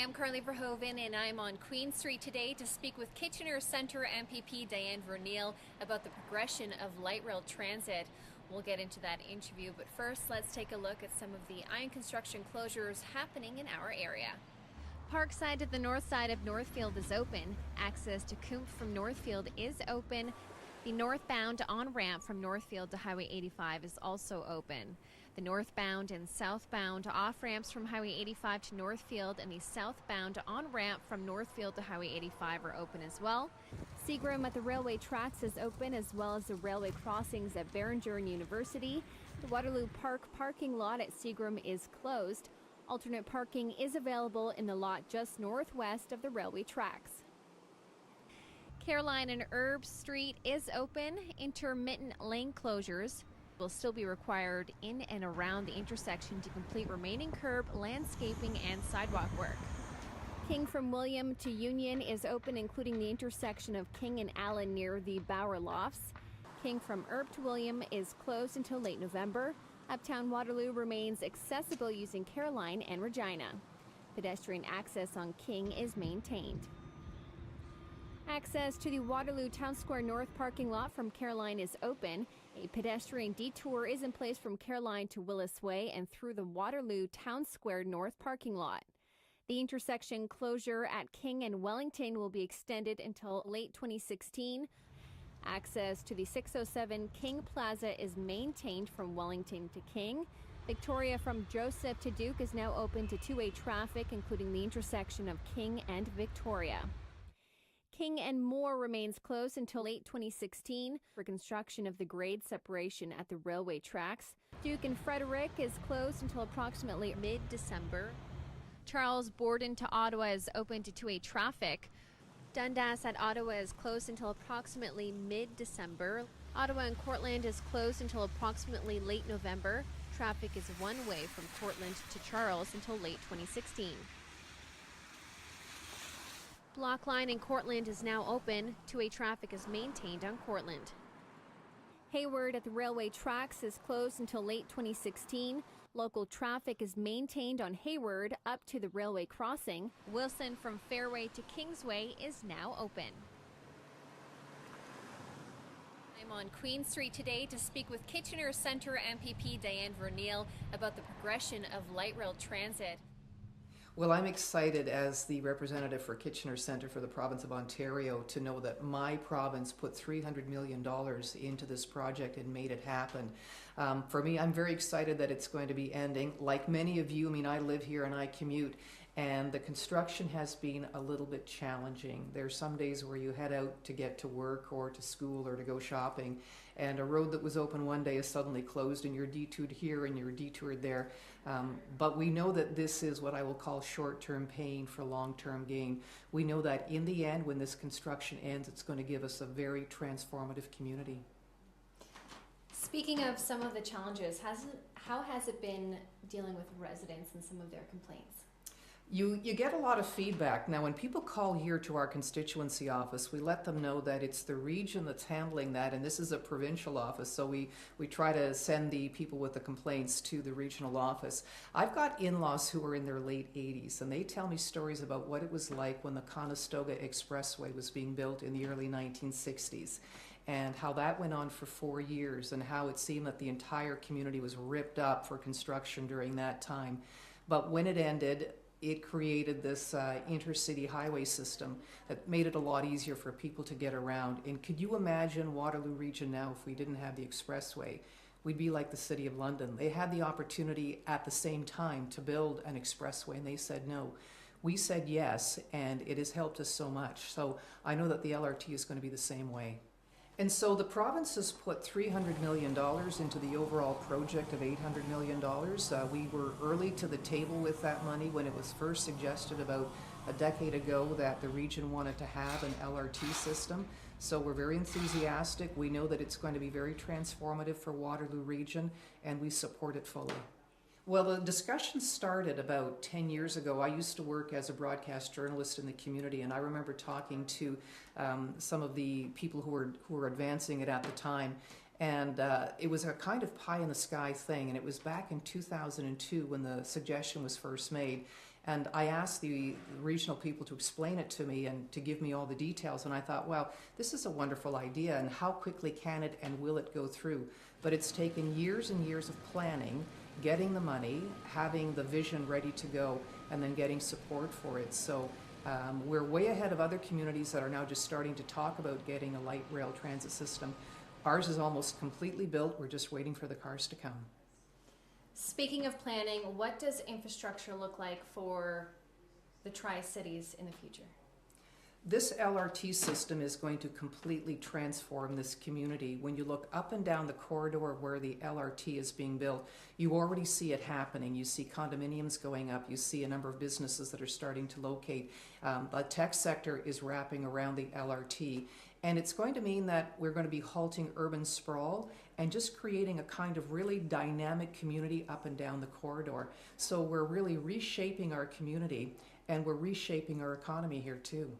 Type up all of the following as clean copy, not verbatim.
I'm Carly Verhoeven, and I'm on Queen Street today to speak with Kitchener Centre MPP Daiene Vernile about the progression of light rail transit. We'll get into that interview, but first let's take a look at some of the iron construction closures happening in our area. Parkside to the north side of Northfield is open. Access to Coombs from Northfield is open. The northbound on-ramp from Northfield to Highway 85 is also open. The northbound and southbound off-ramps from Highway 85 to Northfield and the southbound on-ramp from Northfield to Highway 85 are open as well. Seagram at the railway tracks is open, as well as the railway crossings at Beringer and University. The Waterloo Park parking lot at Seagram is closed. Alternate parking is available in the lot just northwest of the railway tracks. Caroline and Herb Street is open. Intermittent lane closures will still be required in and around the intersection to complete remaining curb, landscaping, and sidewalk work. King from William to Union is open, including the intersection of King and Allen near the Bower Lofts. King from Herb to William is closed until late November. Uptown Waterloo remains accessible using Caroline and Regina. Pedestrian access on King is maintained. Access to the Waterloo Town Square North parking lot from Caroline is open. A pedestrian detour is in place from Caroline to Willis Way and through the Waterloo Town Square North parking lot. The intersection closure at King and Wellington will be extended until late 2016. Access to the 607 King Plaza is maintained from Wellington to King. Victoria from Joseph to Duke is now open to two-way traffic, including the intersection of King and Victoria. King and Moore remains closed until late 2016 for construction of the grade separation at the railway tracks. Duke and Frederick is closed until approximately mid-December. Charles Borden to Ottawa is open to two-way traffic. Dundas at Ottawa is closed until approximately mid-December. Ottawa and Cortland is closed until approximately late November. Traffic is one-way from Cortland to Charles until late 2016. Block line in Cortland is now open. Two-way traffic is maintained on Cortland. Hayward at the railway tracks is closed until late 2016. Local traffic is maintained on Hayward up to the railway crossing. Wilson from Fairway to Kingsway is now open. I'm on Queen Street today to speak with Kitchener Centre MPP Daiene Vernile about the progression of light rail transit. Well, I'm excited as the representative for Kitchener Centre for the province of Ontario to know that my province put $300 million into this project and made it happen. For me, I'm very excited that it's going to be ending. Like many of you, I live here and I commute, and the construction has been a little bit challenging. There's some days where you head out to get to work or to school or to go shopping, and a road that was open one day is suddenly closed, and you're detoured here and you're detoured there. But we know that this is what I will call short-term pain for long-term gain. We know that in the end, when this construction ends, it's going to give us a very transformative community. Speaking of some of the challenges, how has it been dealing with residents and some of their complaints? You get a lot of feedback. Now, when people call here to our constituency office, we let them know that it's the region that's handling that, and this is a provincial office, so we try to send the people with the complaints to the regional office. I've got in-laws who are in their late 80s, and they tell me stories about what it was like when the Conestoga Expressway was being built in the early 1960s, and how that went on for 4 years, and how it seemed that the entire community was ripped up for construction during that time. But when it ended, it created this intercity highway system that made it a lot easier for people to get around. And could you imagine Waterloo Region now if we didn't have the expressway? We'd be like the City of London. They had the opportunity at the same time to build an expressway, and they said no. We said yes, and it has helped us so much. So I know that the LRT is going to be the same way. And so the province has put $300 million into the overall project of $800 million. We were early to the table with that money when it was first suggested about a decade ago that the region wanted to have an LRT system. So we're very enthusiastic. We know that it's going to be very transformative for Waterloo Region, and we support it fully. Well, the discussion started about 10 years ago. I used to work as a broadcast journalist in the community, and I remember talking to some of the people who were advancing it at the time. And it was a kind of pie in the sky thing, and it was back in 2002 when the suggestion was first made. And I asked the regional people to explain it to me and to give me all the details. And I thought, wow, this is a wonderful idea. And how quickly can it and will it go through? But it's taken years and years of planning, getting the money, having the vision ready to go, and then getting support for it. So we're way ahead of other communities that are now just starting to talk about getting a light rail transit system. Ours is almost completely built. We're just waiting for the cars to come. Speaking of planning, what does infrastructure look like for the Tri-Cities in the future? This LRT system is going to completely transform this community. When you look up and down the corridor where the LRT is being built, you already see it happening. You see condominiums going up. You see a number of businesses that are starting to locate. The tech sector is wrapping around the LRT. And it's going to mean that we're going to be halting urban sprawl and just creating a kind of really dynamic community up and down the corridor. So we're really reshaping our community, and we're reshaping our economy here too.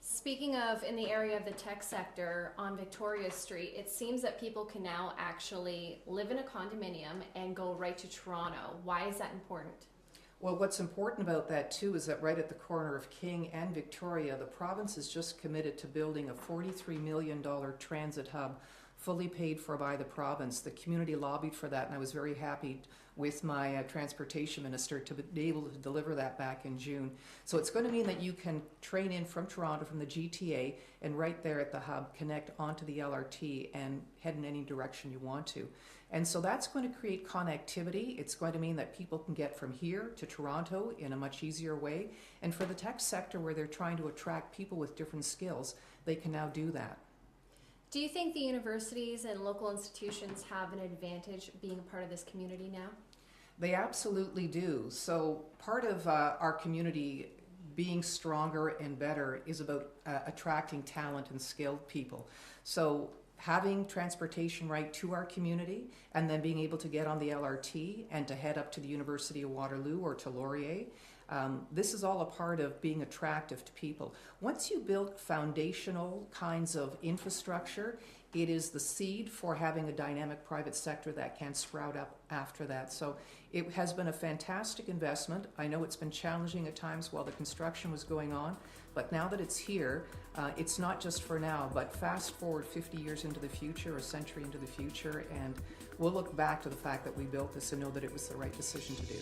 Speaking of in the area of the tech sector on Victoria Street, it seems that people can now actually live in a condominium and go right to Toronto. Why is that important? Well, what's important about that too is that right at the corner of King and Victoria, the province is just committed to building a $43 million transit hub, fully paid for by the province. The community lobbied for that, and I was very happy with my transportation minister to be able to deliver that back in June. So it's going to mean that you can train in from Toronto, from the GTA, and right there at the hub connect onto the LRT and head in any direction you want to. And so that's going to create connectivity. It's going to mean that people can get from here to Toronto in a much easier way. And for the tech sector, where they're trying to attract people with different skills, they can now do that. Do you think the universities and local institutions have an advantage being a part of this community now? They absolutely do. So part of our community being stronger and better is about attracting talent and skilled people. So having transportation right to our community, and then being able to get on the LRT and to head up to the University of Waterloo or to Laurier. This is all a part of being attractive to people. Once you build foundational kinds of infrastructure, it is the seed for having a dynamic private sector that can sprout up after that. So it has been a fantastic investment. I know it's been challenging at times while the construction was going on, but now that it's here, it's not just for now, but fast forward 50 years into the future, a century into the future, and we'll look back to the fact that we built this and know that it was the right decision to do.